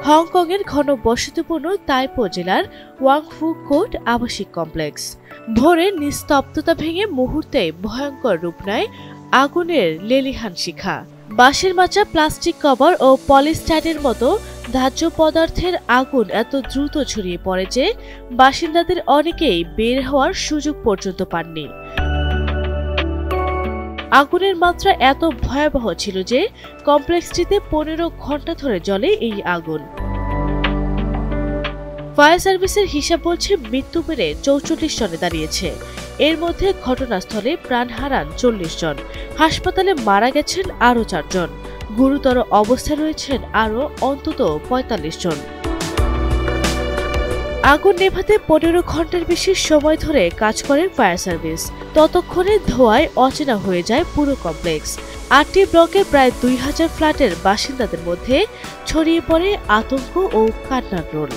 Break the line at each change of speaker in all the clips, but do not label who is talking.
হংকংয়ের ঘন বসতিপূর্ণ তাইপো জেলার ওয়াংফু কোর্ট আবাসিক কমপ্লেক্স। ভোরে নিস্তব্ধতা ভেঙে মুহূর্তে ভয়ঙ্কর রূপ নেয় আগুনের লেলিহান শিখা। বাঁশের মাচা, প্লাস্টিক কভার ও পলিস্টাইরের মতো দাহ্য পদার্থের আগুন এত দ্রুত ছড়িয়ে পড়ে যে বাসিন্দাদের অনেকেই বের হওয়ার সুযোগ পর্যন্ত পাননি। আগুনের মাত্রা এত ভয়াবহ ছিল যে কমপ্লেক্সটিতে 15 ঘন্টা ধরে জ্বলে এই আগুন। ফায়ার সার্ভিসের হিসাব বলছে মৃত্যু বেড়ে 44 জনে দাঁড়িয়েছে। এর মধ্যে ঘটনাস্থলে প্রাণ হারান 40 জন, হাসপাতালে মারা গেছেন আরও 4 জন, গুরুতর অবস্থায় রয়েছেন আরও অন্তত 45 জন। আগুন নেভাতে 15 ঘন্টার বেশি সময় ধরে কাজ করে ফায়ার সার্ভিস। ততক্ষণে ধোঁয়ায় অচেনা হয়ে যায় পুরো কমপ্লেক্স। 8টি ব্লকের প্রায় 2000 ফ্ল্যাটের বাসিন্দাদের মধ্যে ছড়িয়ে পড়ে আতঙ্ক ও কান্নার রোল।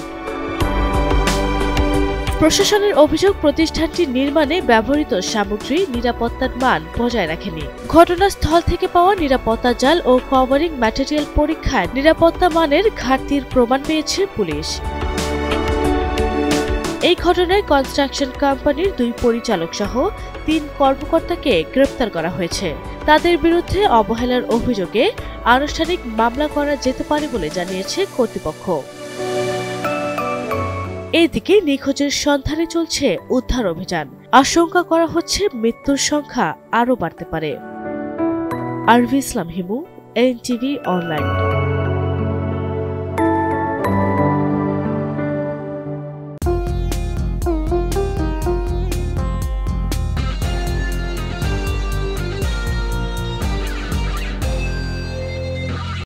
প্রশাসনের অভিযোগ, প্রতিষ্ঠানটি নির্মাণে ব্যবহৃত সামগ্রী নিরাপত্তার মান বজায় রাখেনি। ঘটনাস্থল থেকে পাওয়া নিরাপত্তা জাল ও কভারিং ম্যাটেরিয়াল পরীক্ষায় নিরাপত্তা মানের ঘাটতির প্রমাণ পেয়েছে পুলিশ। এই ঘটনায় কনস্ট্রাকশন কোম্পানির 2 পরিচালক সহ 3 কর্মকর্তাকে গ্রেপ্তার করা হয়েছে। তাদের বিরুদ্ধে অবহেলার অভিযোগে আনুষ্ঠানিক মামলা করা যেতে পারে বলে জানিয়েছে কর্তৃপক্ষ। এদিকে নিখোঁজের সন্ধানে চলছে উদ্ধার অভিযান। আশঙ্কা করা হচ্ছে মৃত্যুর সংখ্যা আরও বাড়তে পারে। আরভি ইসলাম হিমু, এনটিভি অনলাইন।